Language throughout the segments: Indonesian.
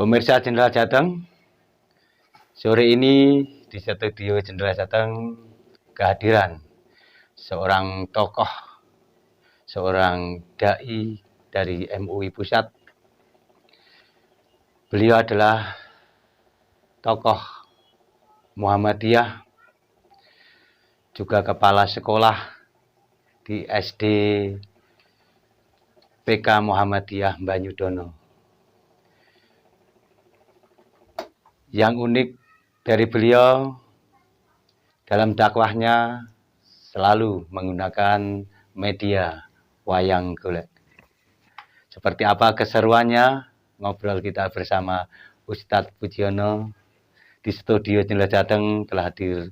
Pemirsa Jendela Jateng, sore ini di studio Jendela Jateng kehadiran seorang tokoh, seorang dai dari MUI Pusat. Beliau adalah tokoh Muhammadiyah, juga kepala sekolah di SD PK Muhammadiyah Banyudono. Yang unik dari beliau dalam dakwahnya selalu menggunakan media wayang golek. Seperti apa keseruannya? Ngobrol kita bersama Ustadz Pujiono. Di studio Jendela Jateng telah hadir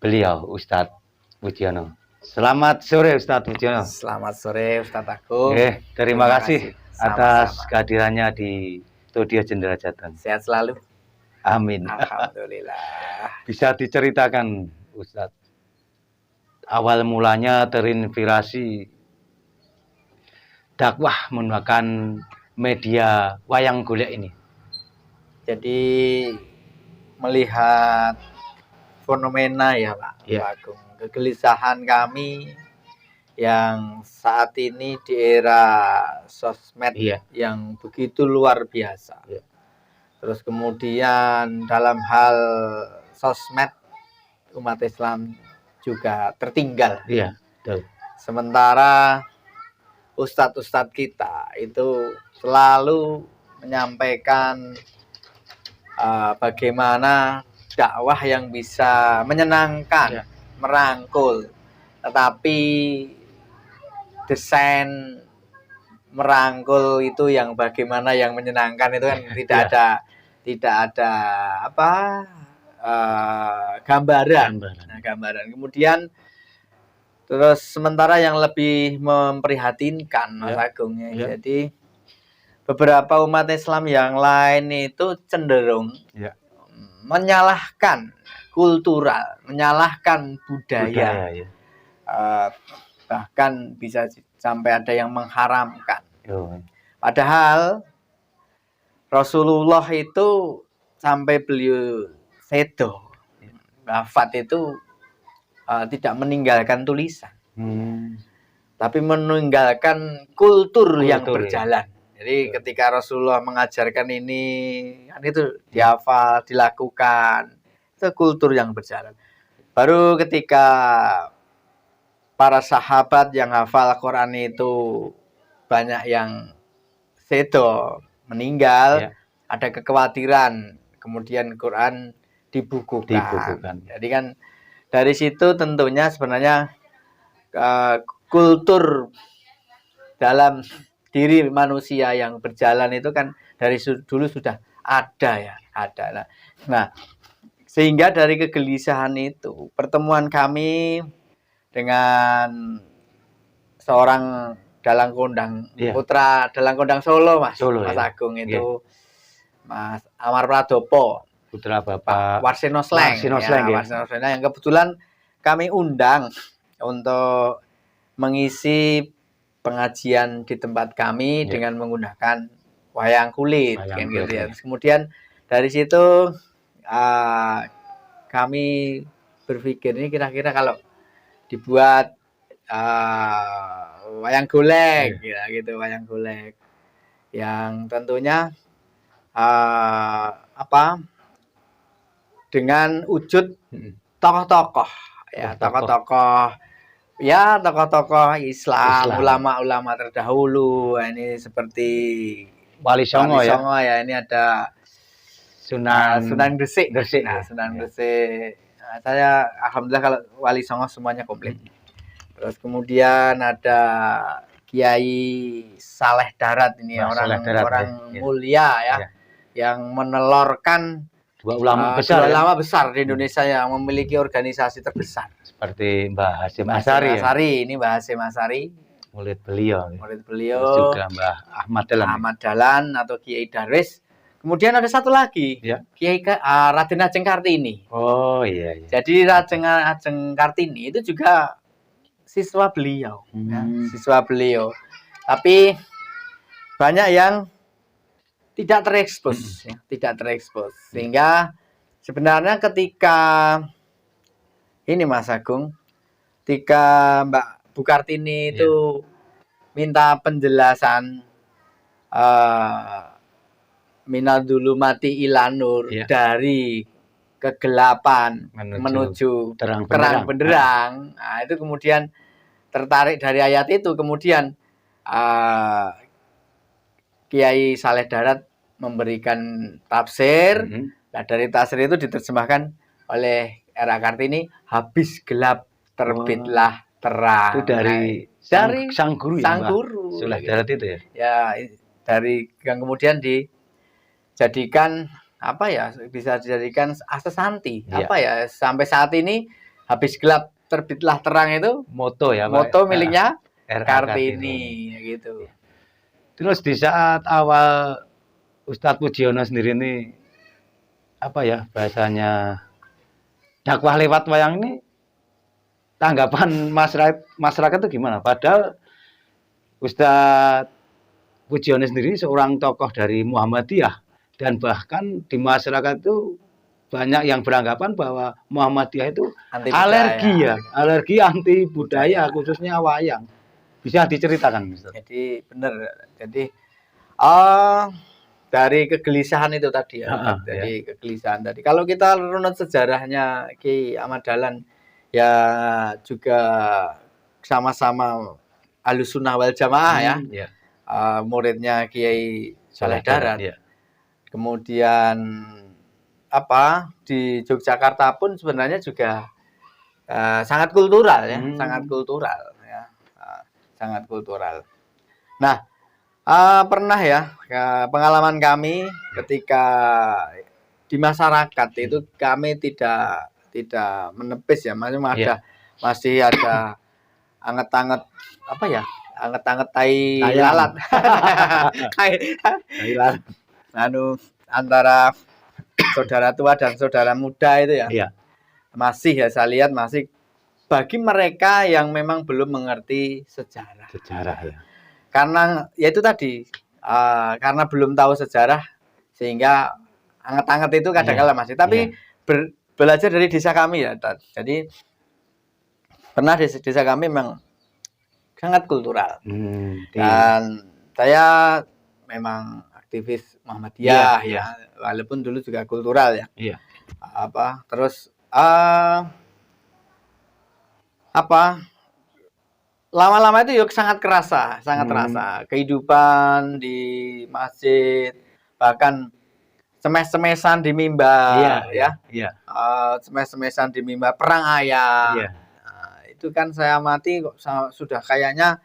beliau, Ustadz Pujiono. Selamat sore Ustadz Pujiono. Selamat sore Ustadz Agung. Terima kasih atas Sama-sama. kehadirannya di studio Jendela Jateng. Sehat selalu. Amin. Alhamdulillah. Bisa diceritakan Ustadz, awal mulanya terinspirasi dakwah menggunakan media wayang golek ini? Jadi melihat fenomena ya Pak Agung, kegelisahan kami yang saat ini di era sosmed yang begitu luar biasa. Terus kemudian dalam hal sosmed umat Islam juga tertinggal. Sementara ustadz-ustadz kita itu selalu menyampaikan bagaimana dakwah yang bisa menyenangkan, merangkul, tetapi desain merangkul itu yang bagaimana yang menyenangkan itu kan tidak ada gambaran. Kemudian terus sementara yang lebih memprihatinkan Mas Agung ya. Jadi beberapa umat Islam yang lain itu cenderung menyalahkan kultural, menyalahkan budaya. Bahkan bisa sampai ada yang mengharamkan. Padahal Rasulullah itu sampai beliau sedo, wafat itu tidak meninggalkan tulisan, tapi meninggalkan kultur yang berjalan. Jadi ketika Rasulullah mengajarkan ini, kan itu dihafal, dilakukan, itu kultur yang berjalan. Baru ketika para sahabat yang hafal Quran itu banyak yang sedo, meninggal, ada kekhawatiran, kemudian Quran dibukukan. Jadi kan dari situ tentunya sebenarnya kultur dalam diri manusia yang berjalan itu kan dari dulu sudah ada ada. Nah, sehingga dari kegelisahan itu pertemuan kami dengan seorang dalang kondang, putra dalang kondang Solo, Mas Agung itu, Mas Amar Pradopo, putra Bapak Warsino Sleng, yang kebetulan kami undang untuk mengisi pengajian di tempat kami dengan menggunakan wayang kulit. Kemudian dari situ kami berpikir ini kira-kira kalau dibuat wayang golek, wayang golek yang tentunya dengan wujud tokoh-tokoh, tokoh-tokoh Islam, ulama-ulama terdahulu. Ini seperti Wali Songo ya. Ini ada Sunan Gresik. Sunan Gresik. Saya alhamdulillah kalau Wali Songo semuanya komplit. Terus kemudian ada Kiai Saleh Darat, ini orang mulia yang menelorkan dua ulama besar di Indonesia yang memiliki organisasi terbesar. Seperti Mbah Hasyim Asy'ari. Ini Mbah Hasyim Asy'ari. Murid beliau. Juga Mbah Ahmad Dahlan atau Kiai Darwis. Kemudian ada satu lagi, Kiai Raden Ajeng Kartini. Jadi Raden Ajeng Kartini itu juga siswa beliau. Tapi banyak yang tidak terekspos, ya, tidak terekspos. Sehingga sebenarnya ketika ini Mas Agung, ketika Mbak Bu Kartini itu minta penjelasan minadzulumati ilanur dari kegelapan menuju terang benderang. Nah, itu kemudian tertarik dari ayat itu, kemudian Kiai Saleh Darat memberikan tafsir. Nah, dari tafsir itu diterjemahkan oleh R.A. Kartini, habis gelap terbitlah terang. Itu dari sang guru ya, sang guru Saleh Darat itu ya. Ya, dari yang kemudian dijadikan apa ya, bisa dijadikan asesanti apa ya, sampai saat ini habis gelap terbitlah terang itu moto ya, moto miliknya R.A. Kartini gitu. Terus di saat awal Ustadz Pujiono sendiri ini apa ya bahasanya dakwah lewat wayang ini, tanggapan masyarakat itu gimana? Padahal Ustadz Pujiono sendiri seorang tokoh dari Muhammadiyah, dan bahkan di masyarakat itu banyak yang beranggapan bahwa Muhammadiyah itu alergi anti budaya, khususnya wayang. Bisa diceritakan, Ustaz? Jadi benar. Jadi dari kegelisahan itu tadi ya. Jadi kegelisahan tadi. Kalau kita runut sejarahnya Ki Ahmad Dahlan ya, juga sama-sama Ahlussunnah wal Jamaah ya. Muridnya Kiai Saleh Darat. Kemudian di Yogyakarta pun sebenarnya juga sangat kultural ya, sangat kultural ya. Sangat kultural. Nah, pernah ya pengalaman kami ketika di masyarakat itu kami tidak menepis ya, masih ada anget-anget apa ya, anget-anget tai lalat. Antara saudara tua dan saudara muda itu ya. Masih ya, saya lihat masih bagi mereka yang memang belum mengerti sejarah ya. Karena ya itu tadi, karena belum tahu sejarah sehingga anget-anget itu kadang-kala masih. Tapi belajar dari desa kami ya. Jadi pernah di desa kami memang sangat kultural. Dan saya memang aktivis Muhammadiyah ya, walaupun dulu juga kultural ya. Terus lama-lama itu yuk sangat kerasa kehidupan di masjid, bahkan semes-semesan di mimbar semes-semesan di mimbar, perang ayam. Itu kan saya amati kok sudah kayaknya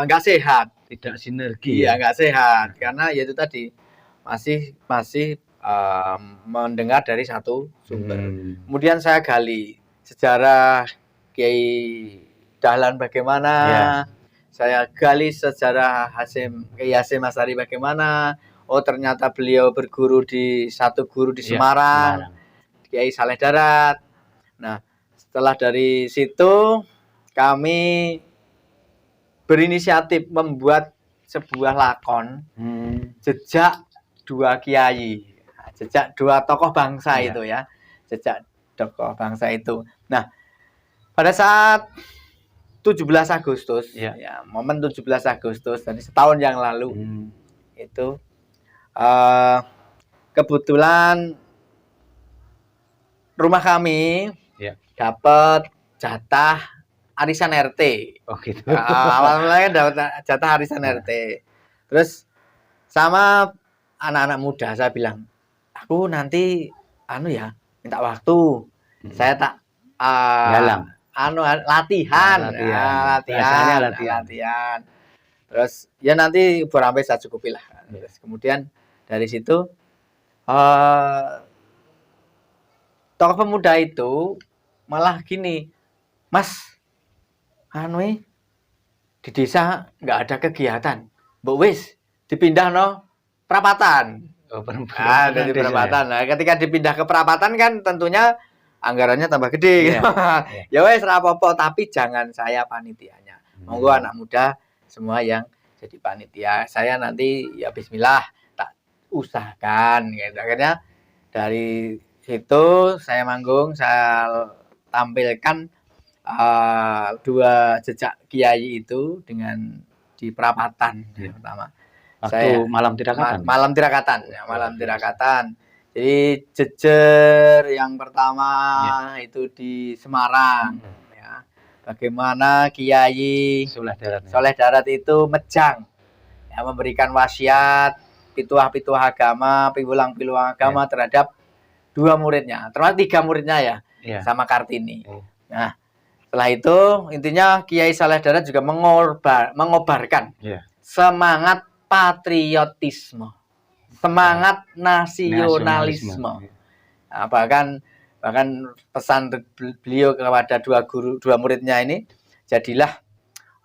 nggak sehat, tidak sinergi. Nggak sehat, karena ya itu tadi masih mendengar dari satu sumber. Kemudian saya gali sejarah Kiai Dahlan bagaimana, saya gali sejarah Kiai Hasyim Asy'ari bagaimana. Oh, ternyata beliau berguru di satu guru di Semarang, Kiai Saleh Darat. Nah, setelah dari situ kami berinisiatif membuat sebuah lakon jejak dua kiai, jejak dua tokoh bangsa itu ya, jejak tokoh bangsa itu. Nah, pada saat 17 Agustus, momen 17 Agustus, dari setahun yang lalu, itu kebetulan rumah kami dapat jatah arisan RT. Oh gitu. Awalnya dapat jatah arisan RT. Terus sama anak-anak muda saya bilang, aku nanti minta waktu. Saya tak latihan. Terus ya nanti berampe saya cukupilah. Terus kemudian dari situ tokoh pemuda itu malah gini, Mas, di desa nggak ada kegiatan, mbok wis dipindah perapatan. Dari perapatan. Nah, ketika dipindah ke perapatan kan tentunya anggarannya tambah gede. Ya wes rapopo, tapi jangan saya panitianya. Monggo anak muda semua yang jadi panitia. Saya nanti ya bismillah usahakan gitu. Akhirnya dari situ saya manggung, saya tampilkan dua jejak kiai itu dengan di perapatan Iya. pertama. Waktu malam tirakatan. Malam tirakatan, ya, Luar malam biasa. tirakatan. Jadi jejer yang pertama itu di Semarang, ya. Bagaimana Kiai Soleh Darat. Soleh Darat itu mejang, ya, memberikan wasiat, pituah-pituah agama, piwulang-piwulang agama terhadap dua muridnya, termasuk 3 muridnya ya, sama Kartini. Nah, setelah itu intinya Kiai Soleh Darat juga mengobarkan semangat patriotisme, semangat nasionalisme. Nah, bahkan pesan beliau kepada dua muridnya ini, jadilah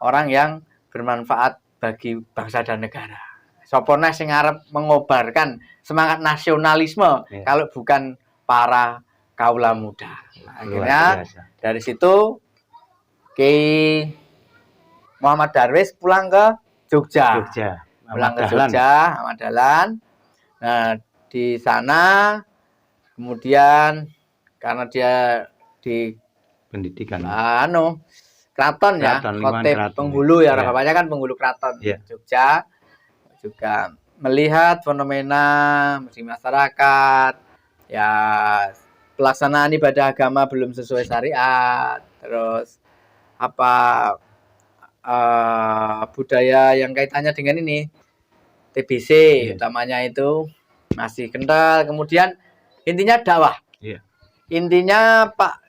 orang yang bermanfaat bagi bangsa dan negara. Sopone sing arep mengobarkan semangat nasionalisme kalau bukan para kaula muda. Nah, akhirnya dari situ Kiai Muhammad Darwis pulang ke Jogja. Pulang ke Jogja, Ahmad Dahlan. Nah, di sana kemudian karena dia di pendidikan keraton ya, khotib penghulu ya, bapaknya kan penghulu keraton Jogja, juga melihat fenomena di masyarakat, ya pelaksanaan ibadah agama belum sesuai syariat, terus budaya yang kaitannya dengan ini TBC utamanya itu masih kental. Kemudian intinya dakwah. Intinya Pak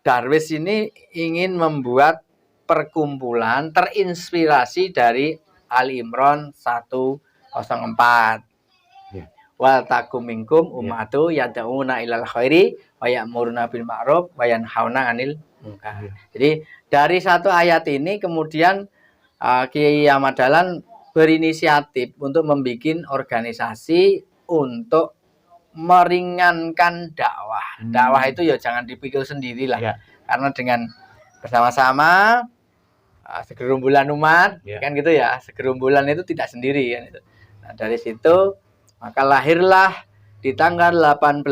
Darwis ini ingin membuat perkumpulan terinspirasi dari Ali Imran 104. Wal takum minkum ummatu yad'una ilal khairi wa ya'muruna bil ma'ruf wa yanhauna 'anil munkar. Jadi dari satu ayat ini kemudian Kiai Ahmad Dahlan berinisiatif untuk membuat organisasi untuk meringankan dakwah. Dakwah itu ya jangan dipikir sendiri lah. Karena dengan bersama-sama segerombolan umat kan gitu ya. Segerombolan itu tidak sendiri kan itu. Nah, dari situ maka lahirlah di tanggal 18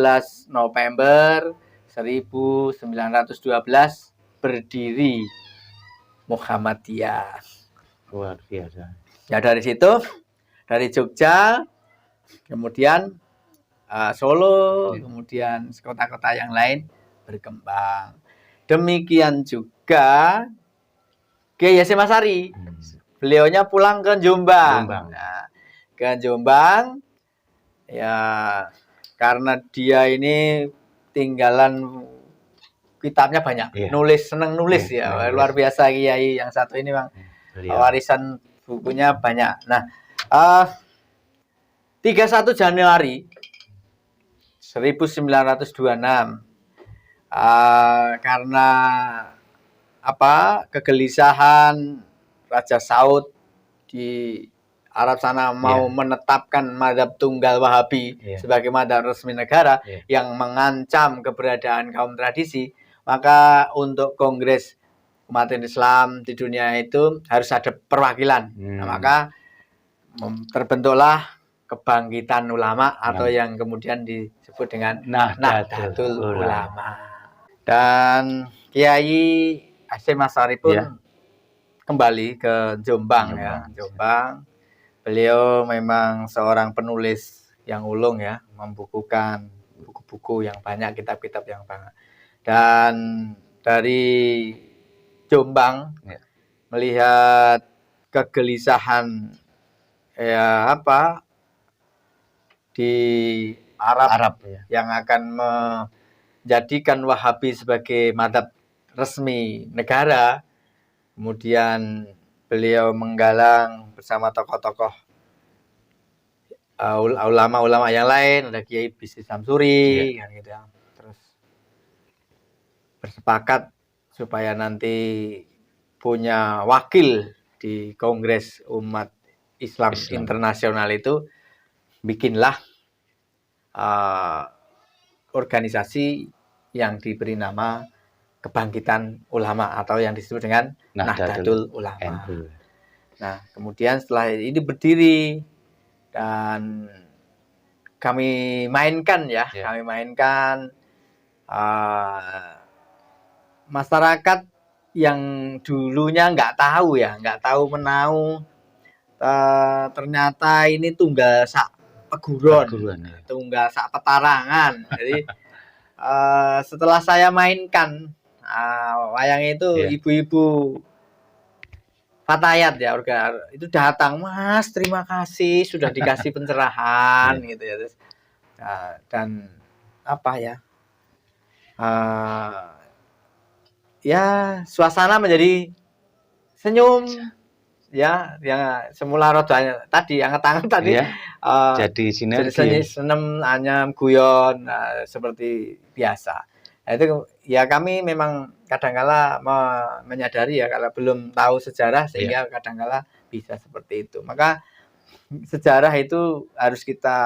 November 1912 berdiri Muhammadiyah. Luar biasa. Ya dari situ, dari Jogja, kemudian Solo, kemudian kota-kota yang lain berkembang. Demikian juga Kiai Hasyim Asy'ari. Beliaunya pulang ke Jombang. Nah, ke Jombang, ya karena dia ini tinggalan kitabnya banyak, seneng nulis ya, luar biasa Kiai yang satu ini Bang. Warisan bukunya banyak. Nah, 31 Januari 1926 karena kegelisahan Raja Saud di Arab sana mau menetapkan mazhab tunggal Wahabi sebagai mazhab resmi negara yang mengancam keberadaan kaum tradisi, maka untuk Kongres umat Islam di dunia itu harus ada perwakilan. Nah, maka terbentuklah kebangkitan ulama atau yang kemudian disebut dengan Nahdlatul Ulama. Dan Kiai Hasyim Asy'ari pun kembali ke Jombang ya, Jombang. Beliau memang seorang penulis yang ulung ya, membukukan buku-buku yang banyak, kitab-kitab yang banyak. Dan dari Jombang melihat kegelisahan di Arab yang akan menjadikan Wahabi sebagai mazhab resmi negara. Kemudian beliau menggalang bersama tokoh-tokoh ulama-ulama yang lain, ada Kiai Bisri Samsuri kan gitu ya. Terus bersepakat supaya nanti punya wakil di Kongres Umat Islam Internasional itu, bikinlah organisasi yang diberi nama Kebangkitan Ulama atau yang disebut dengan Nahdlatul Ulama. Nah, kemudian setelah ini berdiri dan kami mainkan ya, Ya. kami mainkan masyarakat yang dulunya nggak tahu ya, nggak tahu menau, ternyata ini tunggal sak peguron, Perguruan, ya. tunggal sak petarangan. Jadi setelah saya mainkan wayang itu, Iya. ibu-ibu Fatayat ya, itu datang, Mas, terima kasih sudah dikasih pencerahan gitu ya. Terus, dan apa ya, ya suasana menjadi senyum ya, yang semula rodanya tadi anget-anget tadi, Iya. Jadi jadi sinergi. senem anyam guyon seperti biasa. Nah, itu ya kami memang kadangkala menyadari ya kalau belum tahu sejarah, sehingga kadangkala bisa seperti itu. Maka sejarah itu harus kita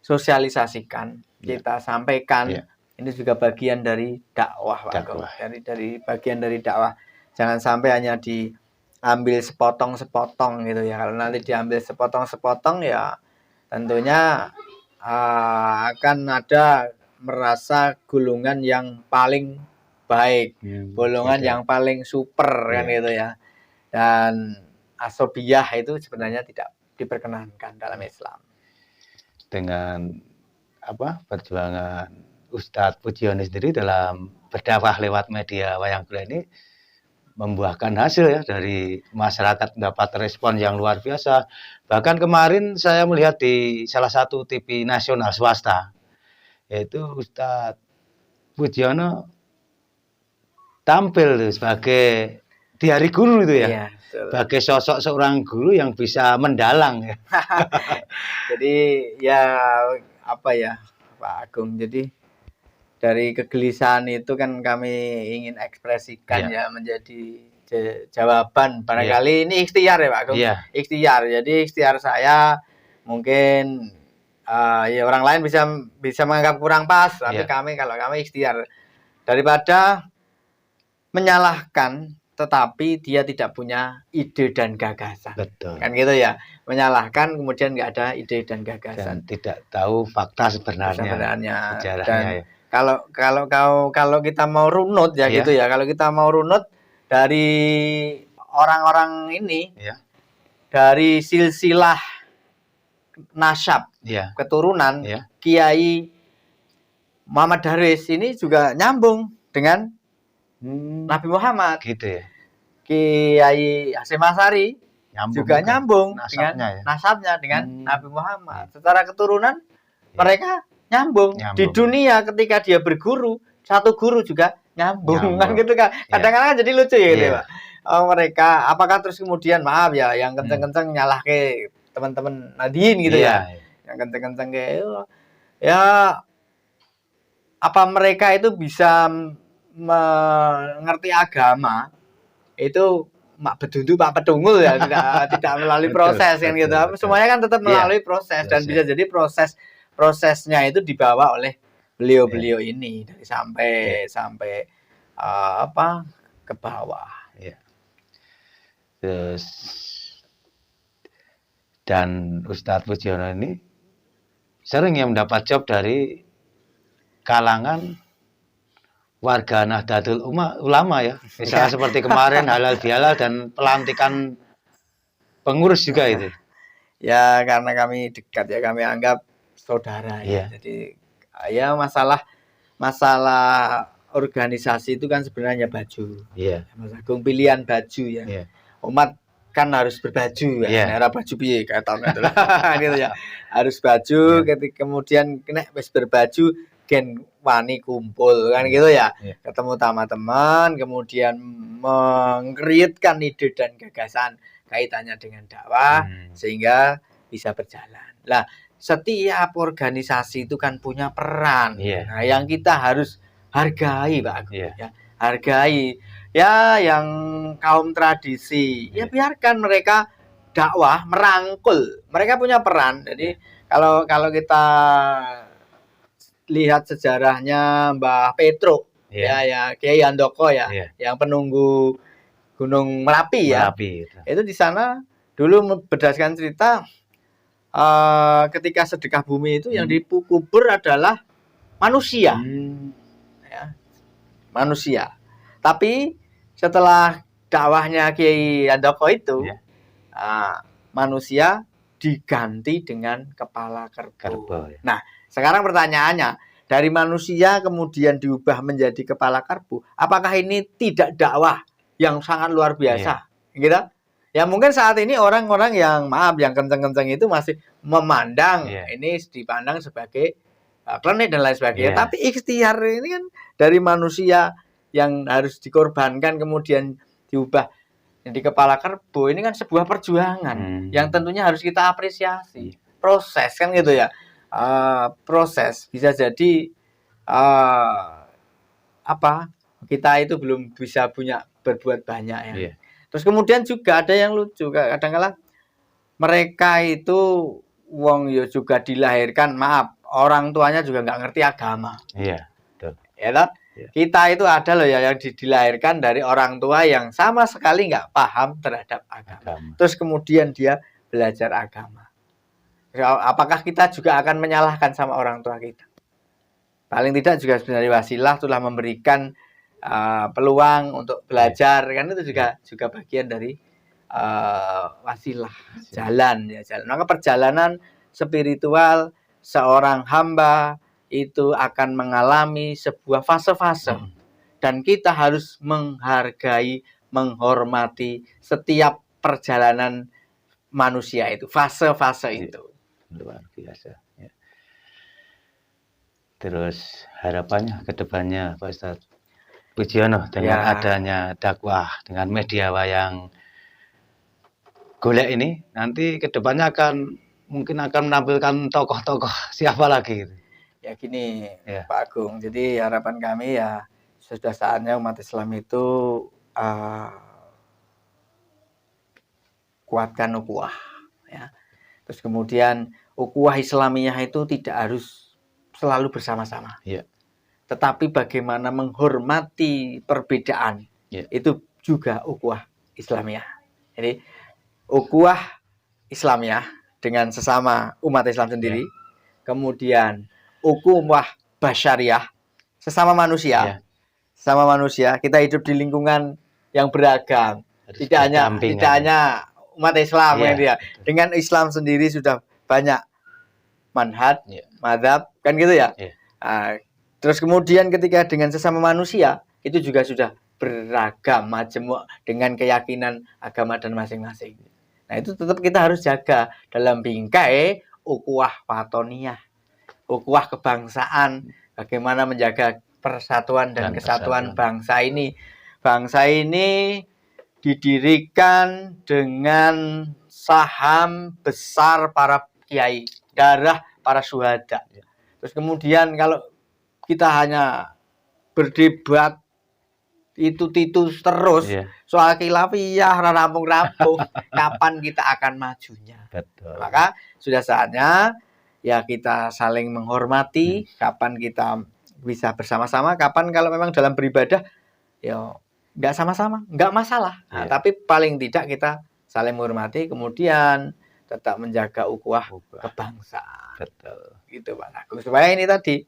sosialisasikan, kita sampaikan. Iya. Ini juga bagian dari dakwah, Pak Agung. Dakwah. Dari bagian dari dakwah. Jangan sampai hanya diambil sepotong-sepotong gitu ya. Kalau nanti diambil sepotong-sepotong ya tentunya akan ada merasa golongan yang paling baik, golongan Gitu. yang paling super kan Iya. gitu ya. Dan asobiyah itu sebenarnya tidak diperkenankan dalam Islam. Dengan perjuangan Ustadz Pujiono sendiri dalam berdakwah lewat media wayang golek ini membuahkan hasil ya, dari masyarakat mendapat respon yang luar biasa. Bahkan kemarin saya melihat di salah satu TV nasional swasta, yaitu Ustadz Pujiono tampil sebagai di Hari Guru itu ya, Iya, betul. sebagai sosok seorang guru yang bisa mendalang ya. Jadi ya apa ya, Pak Agung, jadi dari kegelisahan itu kan kami ingin ekspresikan ya menjadi jawaban. Barangkali ini ikhtiar ya Pak Agung. Iya. Ikhtiar. Jadi ikhtiar saya mungkin ya orang lain bisa menganggap kurang pas, tapi kalau kami ikhtiar, daripada menyalahkan tetapi dia tidak punya ide dan gagasan. Betul. Kan gitu ya. Menyalahkan kemudian nggak ada ide dan gagasan. Dan tidak tahu fakta sebenarnya. Dan Sejarahnya. kalau kita mau runut ya gitu ya. Kalau kita mau runut dari orang-orang ini, dari silsilah nasab, keturunan Kiai Muhammad Darwis ini juga nyambung dengan Nabi Muhammad. Gitu ya. Kiai Hasyim Asy'ari juga nyambung nasabnya, dengan nasabnya dengan Nabi Muhammad. Secara keturunan mereka nyambung. Di dunia ketika dia berguru, satu guru juga nyambung. Kan gitu kan. Kadang-kadang jadi lucu ya gitu, Pak. Mereka apakah terus kemudian maaf ya yang kenceng-kenceng nyalah ke teman-teman Nadiin gitu ya. Yang kenceng-kenceng kayak ya apa mereka itu bisa mengerti agama itu mak bedundu pak pedunggul ya, tidak melalui proses kan gitu. Semuanya kan tetap melalui proses, dan bisa jadi prosesnya itu dibawa oleh beliau-beliau ini dari sampai ke bawah. Terus dan Ustadz Pujiono ini sering yang mendapat job dari kalangan warga Nahdlatul Ulama ya. Misalnya seperti kemarin halal bihalal dan pelantikan pengurus juga itu. Ya karena kami dekat ya, kami anggap saudara ya. Jadi ya masalah organisasi itu kan sebenarnya baju. Mas Agung, pilihan baju ya. Umat kan harus berbaju ya. Era baju piye kata gitu ya. Harus baju, kemudian kena wis berbaju gen wani kumpul kan gitu ya. Ketemu sama teman, kemudian mengkreatkan ide dan gagasan kaitannya dengan dakwah sehingga bisa berjalan. Lah, setiap organisasi itu kan punya peran. Nah, yang kita harus hargai, Pak Agung ya. Hargai ya yang kaum tradisi. Ya biarkan mereka dakwah, merangkul. Mereka punya peran. Jadi kalau kita lihat sejarahnya Mbah Petruk ya Kiai Handoko ya, yang penunggu Gunung Merapi ya. Itu di sana dulu berdasarkan cerita ketika sedekah bumi itu yang dikubur adalah manusia, ya, manusia. Tapi setelah dakwahnya Kiai Handoko itu, Ya. manusia diganti dengan kepala kerbau. Kerbau, ya. Nah, sekarang pertanyaannya, dari manusia kemudian diubah menjadi kepala kerbau, apakah ini tidak dakwah yang sangat luar biasa? Gitu? Ya mungkin saat ini orang-orang yang yang kenceng-kenceng itu masih memandang ini dipandang sebagai klenik dan lain sebagainya. Tapi ikhtiar ini kan dari manusia yang harus dikorbankan kemudian diubah jadi kepala kerbau, ini kan sebuah perjuangan yang tentunya harus kita apresiasi. Proses kan gitu ya. Proses bisa jadi kita itu belum bisa berbuat banyak ya. Terus kemudian juga ada yang lucu, kadang-kala mereka itu wong yo juga dilahirkan, orang tuanya juga nggak ngerti agama. Iya, betul. Ya toh? Kita itu ada loh ya yang dilahirkan dari orang tua yang sama sekali nggak paham terhadap agama. Terus kemudian dia belajar agama. Apakah kita juga akan menyalahkan sama orang tua kita? Paling tidak juga sebenarnya wasilah telah memberikan peluang untuk belajar, kan itu juga bagian dari wasilah, jalan. Maka perjalanan spiritual seorang hamba itu akan mengalami sebuah fase-fase, dan kita harus menghargai, menghormati setiap perjalanan manusia itu, fase-fase itu. Luar biasa. Ya. Terus harapannya ke depannya Pak Ustadz Pujiono dengan adanya dakwah dengan media wayang golek ini, nanti ke depannya mungkin akan menampilkan tokoh-tokoh siapa lagi? Ya gini, Pak Agung. Jadi harapan kami ya sudah saatnya umat Islam itu kuatkan ukhuwah, ya. Terus kemudian ukhuwah Islamiyah itu tidak harus selalu bersama-sama. Tetapi bagaimana menghormati perbedaan, itu juga ukhuwah Islamiyah. Jadi ukhuwah Islamiyah dengan sesama umat Islam sendiri, kemudian ukhuwah basyariah sesama manusia, sama manusia. Kita hidup di lingkungan yang beragam, tidak hanya umat Islam, dengan Islam sendiri sudah banyak manhaj, madzhab, kan gitu ya. Terus kemudian ketika dengan sesama manusia itu juga sudah beragam majemuk dengan keyakinan agama dan masing-masing. Nah itu tetap kita harus jaga dalam bingkai ukhuwah watoniyah, ukhuwah kebangsaan, bagaimana menjaga persatuan dan kesatuan bangsa ini. Bangsa ini didirikan dengan saham besar para kiai, darah para syuhada. Terus kemudian kalau kita hanya berdebat itu terus soal khilafiyah rampung-rampung, kapan kita akan majunya? Betul. Maka sudah saatnya ya kita saling menghormati. Kapan kita bisa bersama-sama, kapan kalau memang dalam beribadah ya nggak sama-sama, nggak masalah. Tapi paling tidak kita saling menghormati, kemudian tetap menjaga ukhuwah kebangsaan. Betul. Gitu Pak Agung. Supaya ini tadi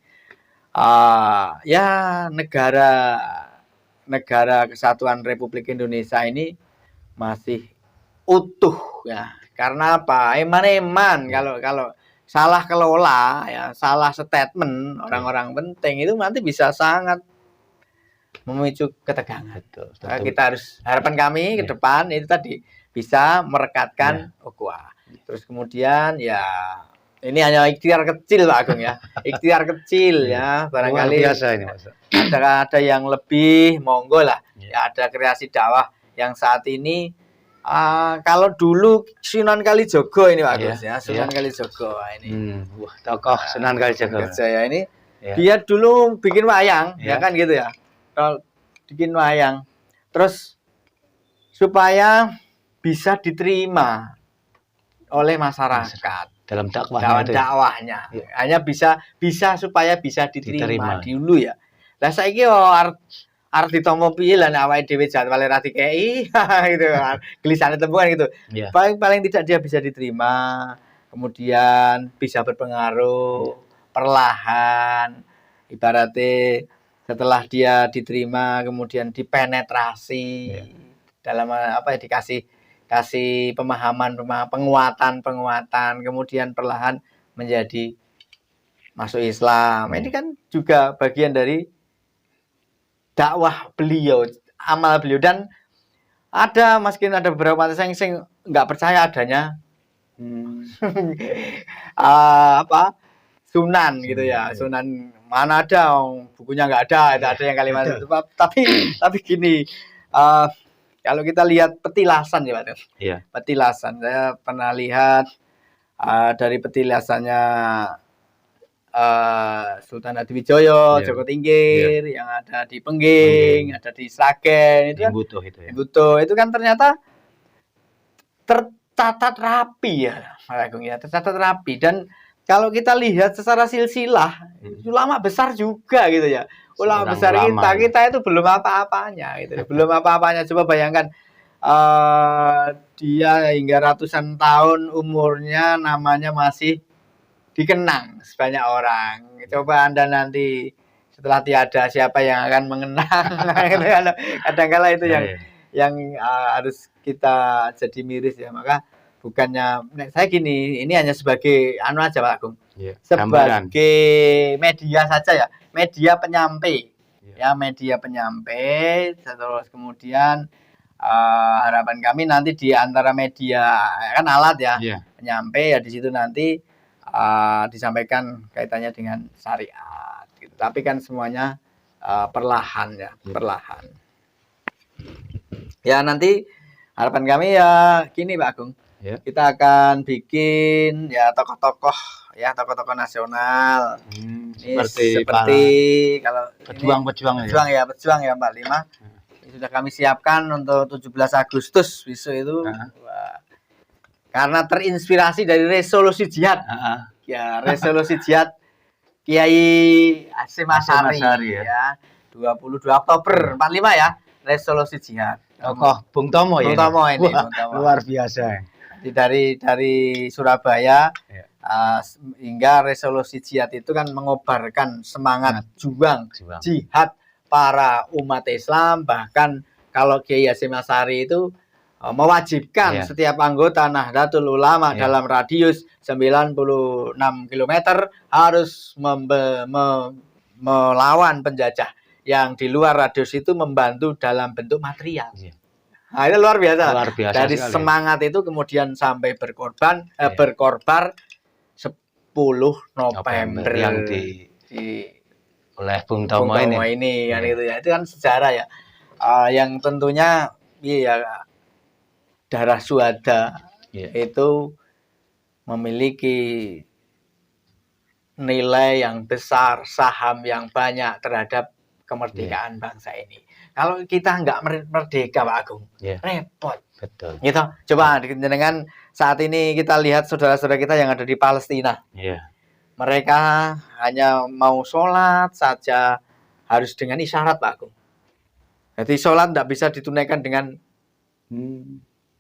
ya negara kesatuan Republik Indonesia ini masih utuh ya. Karena apa? Eman kalau salah kelola ya, salah statement orang-orang penting itu nanti bisa sangat memicu ketegangan. Betul. Kita harus, harapan kami ke depan itu tadi bisa merekatkan ukhuwah. Terus kemudian ya ini hanya ikhtiar kecil Pak Agung ya. Ikhtiar kecil ya. Barangkali biasa ini Mas. Ada yang lebih monggo lah. Ya, ada kreasi dakwah yang saat ini kalau dulu Sunan Kalijogo ini Pak Agus ya. Sunan Kalijogo ini. Wah, tokoh Sunan Kalijogo. Saya ini dia dulu bikin wayang ya kan gitu ya. Kalau bikin wayang terus supaya bisa diterima oleh masyarakat dalam dakwahnya. Hanya bisa supaya bisa diterima dulu ya. Lah saiki arep ditampa piye lah nek awake dhewe jadwale ra dikeki gitu kan. Gelisane tembungan gitu. Paling tidak dia bisa diterima. kemudian bisa berpengaruh perlahan, ibaratnya setelah dia diterima kemudian dipenetrasi dalam apa ya, kasih pemahaman, penguatan, kemudian perlahan menjadi masuk Islam. Ini kan juga bagian dari dakwah beliau, amal beliau. Dan mungkin ada beberapa yang nggak percaya adanya sunan gitu ya, sunan mana ada, bukunya nggak ada, ada yang kalimat itu. Tapi gini, kalau kita lihat petilasan ya Pak, petilasan, saya pernah lihat dari petilasannya Sultan Hadiwijoyo, Joko Tingkir, yang ada di Pengging, ada di Sragen, itu kan Butuh itu kan ternyata tercatat rapi ya, Pak Agung ya, tercatat rapi. Dan kalau kita lihat secara silsilah, ulama besar juga gitu ya. Ulama besar kita itu belum apa-apanya gitu. Belum apa-apanya. Coba bayangkan dia hingga ratusan tahun umurnya, namanya masih dikenang sebanyak orang. Coba Anda nanti setelah tiada, siapa yang akan mengenang? Kadang-kala itu yang harus kita jadi miris ya. Maka bukannya saya gini, ini hanya sebagai aja Pak Agung, sebagai media saja ya, media penyampai ya, media penyampai. Terus kemudian harapan kami nanti di antara media kan alat ya, penyampai ya, di situ nanti disampaikan kaitannya dengan syariat gitu. Tapi kan semuanya perlahan ya, perlahan ya. Nanti harapan kami ya gini Pak Agung, kita akan bikin ya tokoh-tokoh nasional, seperti kalau pejuang ya Mbak Lima, sudah kami siapkan untuk 17 Agustus besok itu. Karena terinspirasi dari resolusi jihad, ya resolusi jihad Kiai Hasyim Asy'ari ya, 22 Oktober 45 ya, resolusi jihad. Tokoh Bung Tomo ya. Bung Tomo. Luar biasa. Dari Surabaya hingga resolusi jihad itu kan mengobarkan semangat juang jihad para umat Islam. Bahkan kalau Kiai Hasyim Asy'ari itu mewajibkan setiap anggota Nahdlatul Ulama dalam radius 96 km harus melawan penjajah yang di luar radius itu, membantu dalam bentuk material. Nah, itu luar biasa. Dari sekali. Semangat itu kemudian sampai berkorban 10 November yang oleh Bung Tomo ini kan itu ya. Itu kan sejarah ya. Yang tentunya darah syuhada itu memiliki nilai yang besar, saham yang banyak terhadap kemerdekaan bangsa ini. Kalau kita nggak merdeka Pak Agung, repot. Betul. Gitu. Coba dengan saat ini kita lihat saudara-saudara kita yang ada di Palestina. Mereka hanya mau sholat saja harus dengan isyarat Pak Agung. Jadi sholat nggak bisa ditunaikan dengan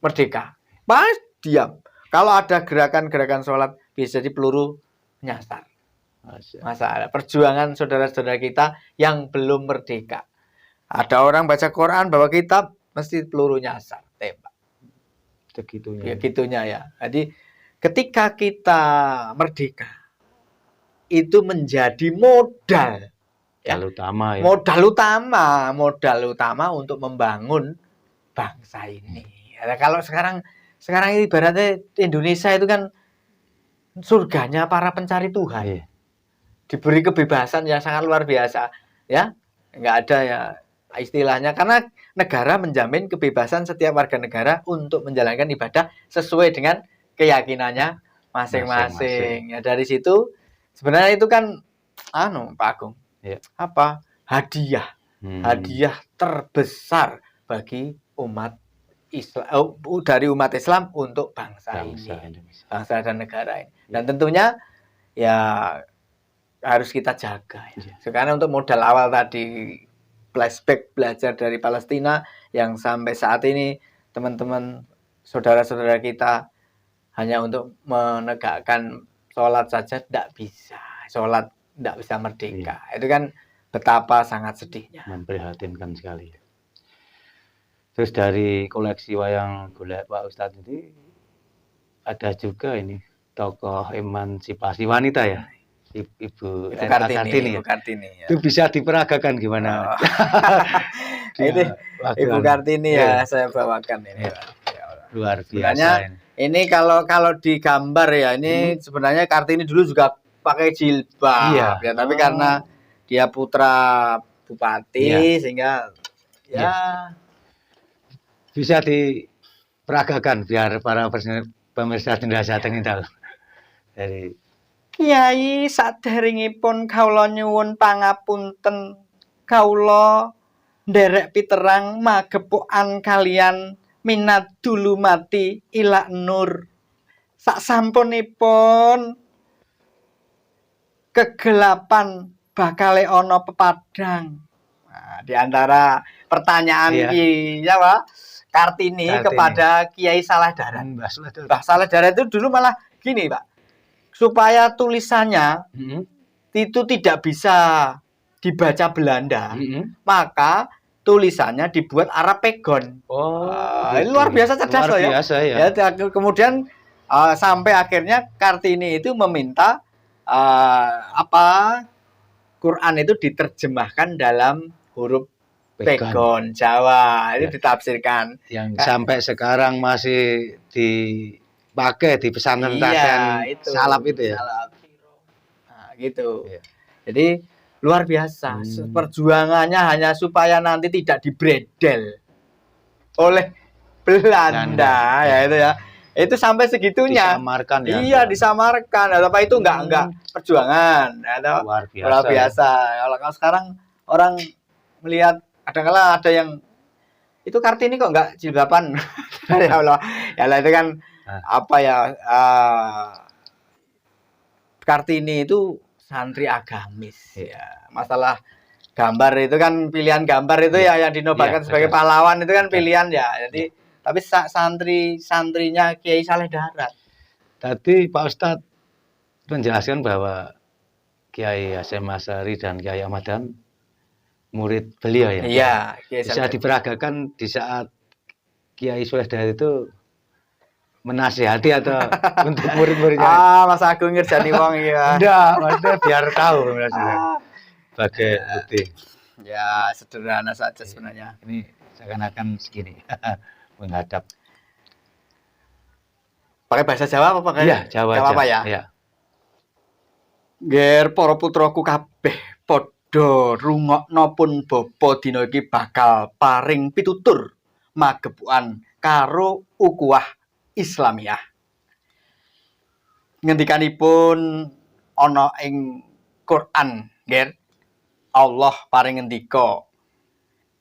merdeka. Pas diam. Kalau ada gerakan-gerakan sholat bisa jadi peluru nyasar. Masalah perjuangan saudara-saudara kita yang belum merdeka. Ada orang baca Quran, bawa kitab, mesti peluru nyasar, tembak. Segitunya ya. Jadi ketika kita merdeka, itu menjadi modal utama ya. Modal utama untuk membangun bangsa ini. Ya, kalau sekarang ini ibaratnya Indonesia itu kan surganya para pencari Tuhan. Diberi kebebasan yang sangat luar biasa, ya. Nggak ada ya istilahnya, karena negara menjamin kebebasan setiap warga negara untuk menjalankan ibadah sesuai dengan keyakinannya masing-masing. Ya, dari situ sebenarnya itu kan Pak Agung, hadiah terbesar bagi umat Islam, dari umat Islam untuk bangsa dan negara ini. Dan tentunya ya harus kita jaga ya. Sekarang untuk modal awal tadi, flashback belajar dari Palestina yang sampai saat ini teman-teman saudara-saudara kita hanya untuk menegakkan sholat saja tidak bisa. Sholat tidak bisa merdeka. Itu kan betapa sangat sedihnya. Memprihatinkan sekali. Terus dari koleksi wayang golek Pak Ustadz ini ada juga ini tokoh emansipasi wanita ya, Ibu Itu N.A. Kartini, ya. Ibu Kartini. Ya. Itu bisa diperagakan gimana? Itu Ibu Kartini ya saya bawakan ini. Ya. Luar biasa. Sebenarnya ini kalau digambar ya, ini sebenarnya Kartini dulu juga pakai jilbab. Iya. Ya, tapi karena dia putra bupati sehingga ya bisa diperagakan biar para pemirsa Jendela Jateng ini tahu. Dari Kiai saderengipun kawula nyuwun pangapunten, kawula nderek piterang magepokan kalian minat dulu mati ila nur. Saksampunipun kegelapan bakale ana pepadang. Nah, di antara pertanyaan Kartini kepada Kiai Saleh Darat. Mbah Saleh Darat itu dulu malah gini, Pak. Supaya tulisannya itu tidak bisa dibaca Belanda, maka tulisannya dibuat Arab Pegon. Ini luar biasa cerdas loh ya. Ya. Kemudian sampai akhirnya Kartini itu meminta Quran itu diterjemahkan dalam huruf Pegon Jawa. Itu ditafsirkan. Yang sampai sekarang masih dipakai di pesantren-pesantren salaf itu ya. Nah, gitu. Jadi luar biasa. Perjuangannya hanya supaya nanti tidak dibredel oleh Belanda ya itu ya. Itu sampai segitunya. Disamarkan ya. Iya, disamarkan. Apa itu enggak perjuangan. Atau luar biasa. Kalau sekarang orang melihat kadang-kala ada yang itu Kartini kok enggak jilbaban. Ya Allah. Ya itu kan Kartini itu santri agamis ya. Masalah gambar itu kan pilihan gambar itu ya yang dinobatkan sebagai pahlawan itu kan pilihan ya. Jadi tapi santrinya Kiai Saleh Darat. Tadi Pak Ustadz menjelaskan bahwa Kiai Hasyim Asy'ari dan Kiai Ahmad Dahlan murid beliau ya. Iya, bisa diperagakan di saat Kiai Saleh Darat itu menasihati atau untuk murid-muridnya. Mas Agung ngerjani wong ya. Enggak, maksudnya biar tahu sebagai putih. Ya, sederhana saja sebenarnya. Ini seakan-akan segini menghadap. Pakai bahasa Jawa apa pakai? Iya, Jawa apa ya? Iya. Ger para putraku kabeh padha rungokno pun bapa dina iki bakal paring pitutur magepukan karo ukuah Islamiyah. Ngendikanipun ana ing Quran, ger Allah paring ngendika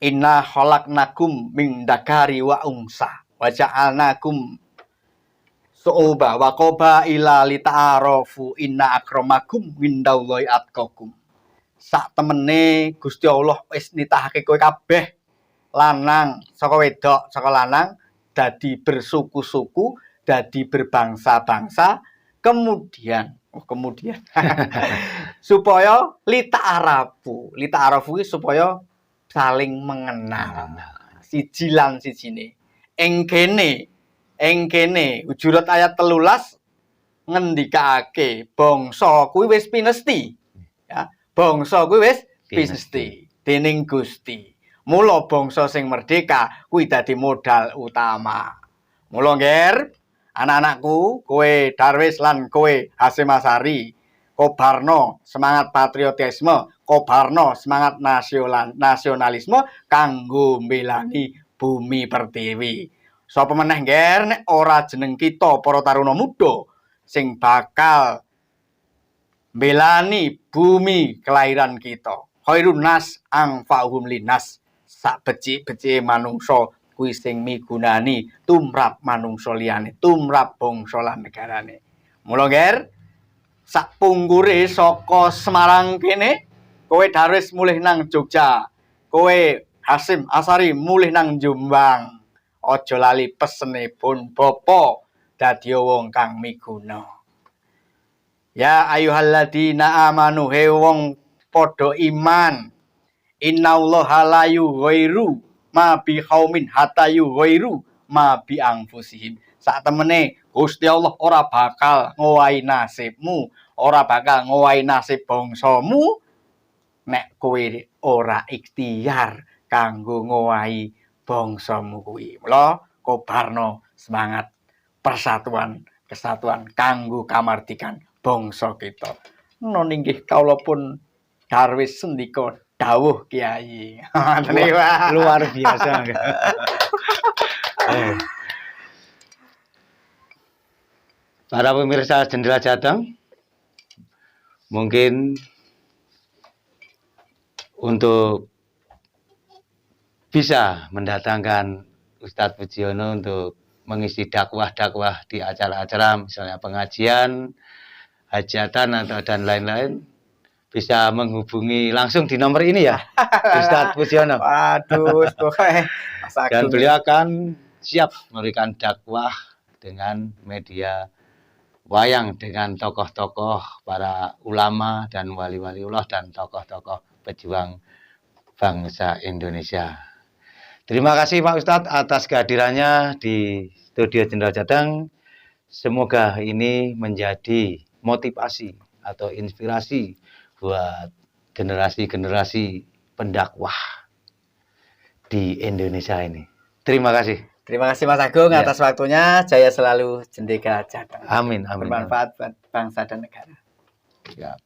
Inna khalaqnakum min dzakari wa unsa wa ja'alnakum su'uba wa qabaila lita'arafu inna akramakum mindallahi atqakum. Sak temene Gusti Allah wis nitahake kowe kabeh lanang saka wedok saka lanang dadi bersuku-suku, dadi berbangsa-bangsa, kemudian supaya lita'arafu supaya saling mengenal siji lan sijine. Ing kene Hujurat ayat 13 ngendikake bangsa kuwi wis pinesti. Ya, bangsa kuwi wis pinesti dening Gusti. Mula bangsa sing merdeka kuwi dadi modal utama. Mula ngger anak-anakku, kowe Darwis lan kowe Hasyim Asy'ari, kobarno semangat patriotisme, kobarno semangat nasionalisme kanggo mbelani bumi pertiwi. Sapa meneh ngger nek ora jeneng kita para taruna muda sing bakal mbelani bumi kelahiran kita. Khairun nas anfa'uhum linnas. Sak becik-becike manungsa kuwi sing migunani tumrap manungsa liyane, tumrap bangsa lan negarane. Mula ngger sak punggure saka Semarang kene, kowe Darwis mulih nang Jogja, kowe Hasyim Asy'ari mulih nang Jombang. Aja lali pesenipun Bapa dadi wong kang miguna. Ya ayyuhalladzina amanu he wong padha iman. Innallaha la yughairu ma bi qaumin hatta yughairu ma bi anfusihim. Sak temene Gusti Allah ora bakal ngowahi nasibmu, ora bakal ngowahi nasib bangsamu nek kowe ora ikhtiar kanggo ngowahi bangsamu kuwi. Mula kobarno semangat persatuan kesatuan kanggo kamardikan bangsa kita. Nun inggih kawula pun darwis sendika dawuh Kiai. Wah, luar biasa. Para pemirsa Jendela Jateng, mungkin untuk bisa mendatangkan Ustadz Pujiono untuk mengisi dakwah-dakwah di acara-acara misalnya pengajian, hajatan atau dan lain-lain, bisa menghubungi langsung di nomor ini ya, Ustadz Pujiono. Waduh, pokoknya Dan beliau akan siap memberikan dakwah dengan media wayang, dengan tokoh-tokoh para ulama dan wali-wali Allah dan tokoh-tokoh pejuang bangsa Indonesia. Terima kasih Pak Ustadz atas kehadirannya di studio Jendela Jateng. Semoga ini menjadi motivasi atau inspirasi buat generasi-generasi pendakwah di Indonesia ini. Terima kasih. Terima kasih Mas Agung atas waktunya. Jaya selalu Jendela Jateng. Amin, amin. Bermanfaat buat bangsa dan negara. Ya.